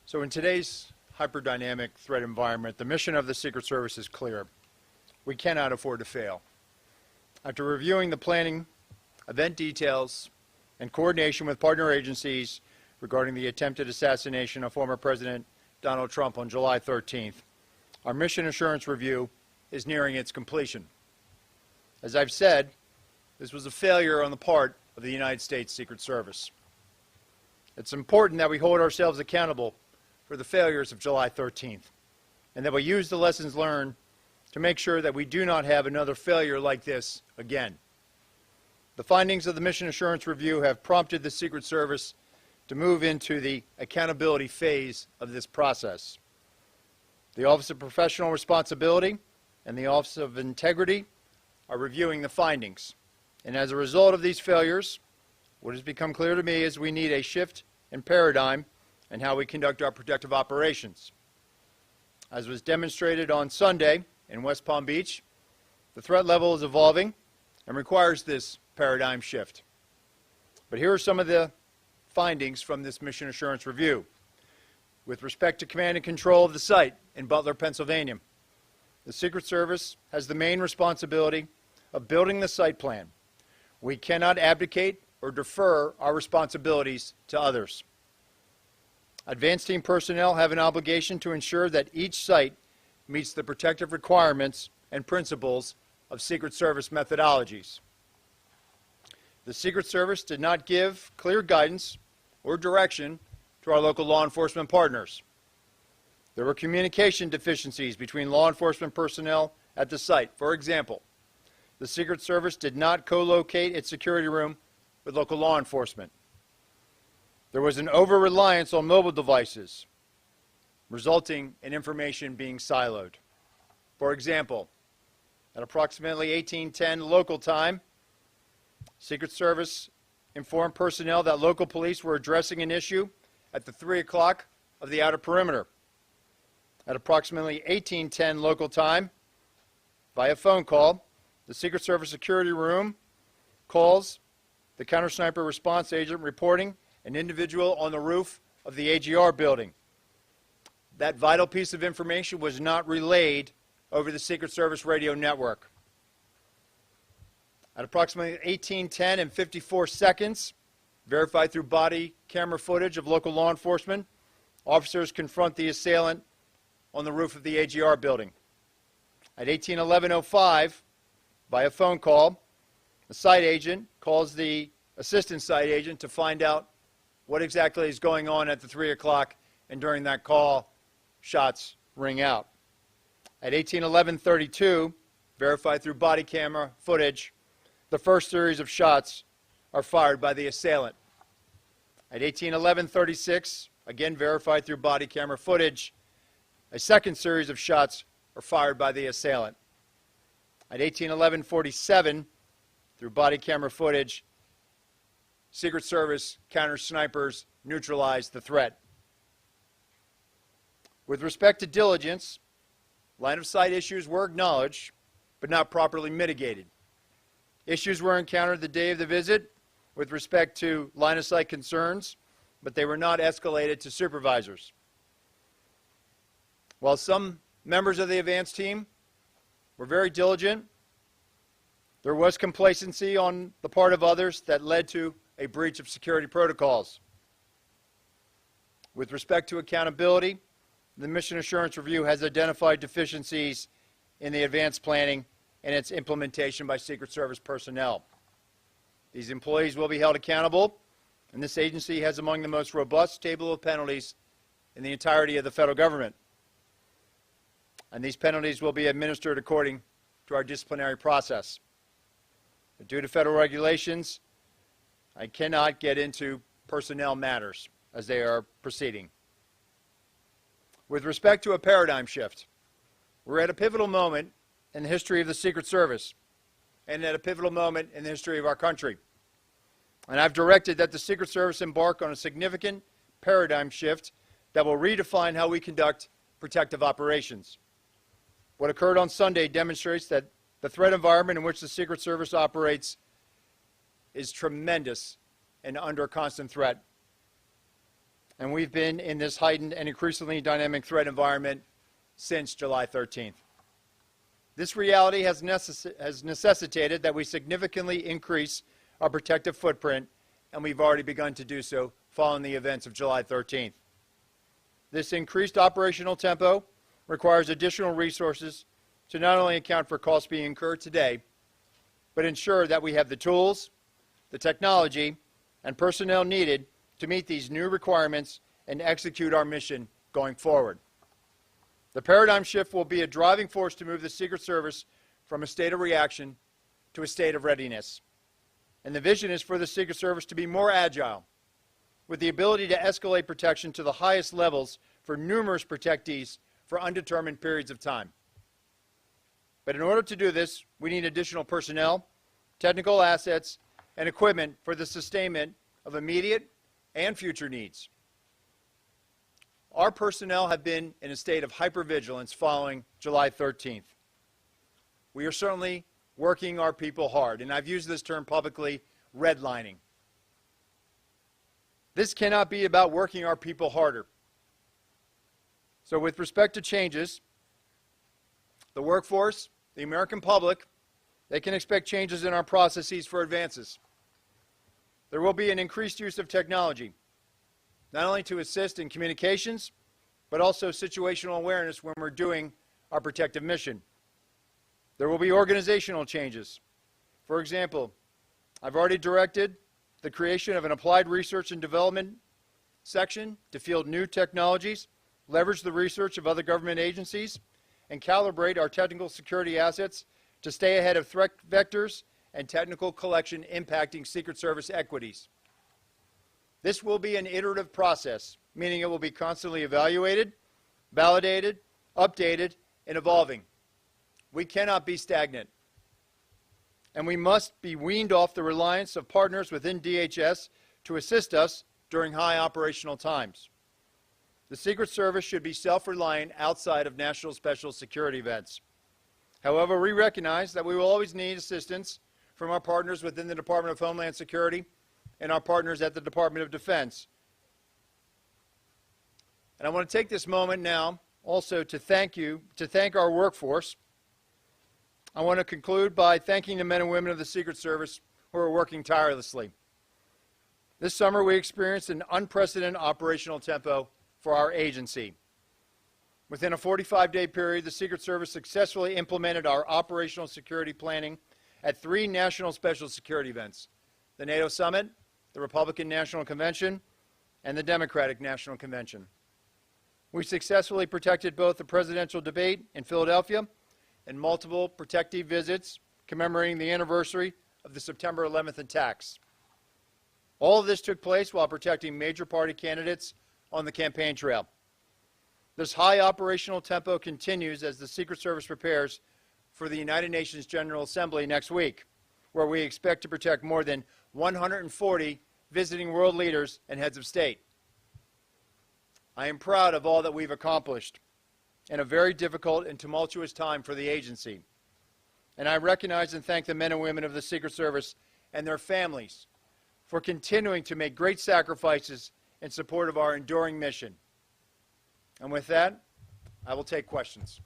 So in today's hyperdynamic threat environment, the mission of the Secret Service is clear. We cannot afford to fail. After reviewing the planning, event details, and coordination with partner agencies regarding the attempted assassination of former President Donald Trump on July 13th, our mission assurance review is nearing its completion. As I've said, this was a failure on the part of the United States Secret Service. It's important that we hold ourselves accountable for the failures of July 13th, and that we use the lessons learned to make sure that we do not have another failure like this again. The findings of the Mission Assurance Review have prompted the Secret Service to move into the accountability phase of this process. The Office of Professional Responsibility and the Office of Integrity are reviewing the findings. And as a result of these failures, what has become clear to me is we need a shift in paradigm in how we conduct our protective operations. As was demonstrated on Sunday in West Palm Beach, the threat level is evolving and requires this paradigm shift. But here are some of the findings from this Mission Assurance Review. With respect to command and control of the site in Butler, Pennsylvania, the Secret Service has the main responsibility of building the site plan. We cannot abdicate or defer our responsibilities to others. Advanced team personnel have an obligation to ensure that each site meets the protective requirements and principles of Secret Service methodologies. The Secret Service did not give clear guidance or direction to our local law enforcement partners. There were communication deficiencies between law enforcement personnel at the site. For example, the Secret Service did not co-locate its security room with local law enforcement. There was an over-reliance on mobile devices, resulting in information being siloed. For example, at approximately 1810 local time, Secret Service informed personnel that local police were addressing an issue at the 3 o'clock of the outer perimeter. At approximately 1810 local time, via phone call, the Secret Service security room calls the counter-sniper response agent reporting an individual on the roof of the AGR building. That vital piece of information was not relayed over the Secret Service radio network. At approximately 1810 and 54 seconds, verified through body camera footage of local law enforcement, officers confront the assailant on the roof of the AGR building. At 1811:05, by a phone call, the site agent calls the assistant site agent to find out what exactly is going on at the 3 o'clock, and during that call, shots ring out. At 1811:32, verified through body camera footage, the first series of shots are fired by the assailant. At 1811:36, again verified through body camera footage, a second series of shots are fired by the assailant. At 1811:47, through body camera footage, Secret Service counter-snipers neutralized the threat. With respect to diligence, line-of-sight issues were acknowledged, but not properly mitigated. Issues were encountered the day of the visit with respect to line-of-sight concerns, but they were not escalated to supervisors. While some members of the advance team were very diligent, there was complacency on the part of others that led to a breach of security protocols. With respect to accountability, the Mission Assurance Review has identified deficiencies in the advanced planning and its implementation by Secret Service personnel. These employees will be held accountable, and this agency has among the most robust table of penalties in the entirety of the federal government. And these penalties will be administered according to our disciplinary process. But due to federal regulations, I cannot get into personnel matters as they are proceeding. With respect to a paradigm shift, we're at a pivotal moment in the history of the Secret Service and at a pivotal moment in the history of our country. And I've directed that the Secret Service embark on a significant paradigm shift that will redefine how we conduct protective operations. What occurred on Sunday demonstrates that the threat environment in which the Secret Service operates is tremendous and under constant threat. and we've been in this heightened and increasingly dynamic threat environment since July 13th. This reality has necessitated that we significantly increase our protective footprint, and we've already begun to do so following the events of July 13th. This increased operational tempo requires additional resources to not only account for costs being incurred today, but ensure that we have the tools, the technology, and personnel needed to meet these new requirements and execute our mission going forward. The paradigm shift will be a driving force to move the Secret Service from a state of reaction to a state of readiness. And the vision is for the Secret Service to be more agile, with the ability to escalate protection to the highest levels for numerous protectees for undetermined periods of time. But in order to do this, we need additional personnel, technical assets, and equipment for the sustainment of immediate and future needs. Our personnel have been in a state of hypervigilance following July 13th. We are certainly working our people hard, and I've used this term publicly, redlining. This cannot be about working our people harder. So with respect to changes, the workforce, the American public, they can expect changes in our processes for advances. There will be an increased use of technology, not only to assist in communications, but also situational awareness when we're doing our protective mission. There will be organizational changes. For example, I've already directed the creation of an applied research and development section to field new technologies, leverage the research of other government agencies, and calibrate our technical security assets to stay ahead of threat vectors and technical collection impacting Secret Service equities. This will be an iterative process, meaning it will be constantly evaluated, validated, updated, and evolving. We cannot be stagnant. And we must be weaned off the reliance of partners within DHS to assist us during high operational times. The Secret Service should be self-reliant outside of national special security events. However, we recognize that we will always need assistance from our partners within the Department of Homeland Security and our partners at the Department of Defense. And I want to take this moment now also to thank our workforce. I want to conclude by thanking the men and women of the Secret Service who are working tirelessly. This summer we experienced an unprecedented operational tempo for our agency. Within a 45-day period, the Secret Service successfully implemented our operational security planning at 3 national special security events: the NATO Summit, the Republican National Convention, and the Democratic National Convention. We successfully protected both the presidential debate in Philadelphia and multiple protective visits commemorating the anniversary of the September 11th attacks. All of this took place while protecting major party candidates on the campaign trail. This high operational tempo continues as the Secret Service prepares for the United Nations General Assembly next week, where we expect to protect more than 140 visiting world leaders and heads of state. I am proud of all that we've accomplished in a very difficult and tumultuous time for the agency. And I recognize and thank the men and women of the Secret Service and their families for continuing to make great sacrifices in support of our enduring mission. And with that, I will take questions.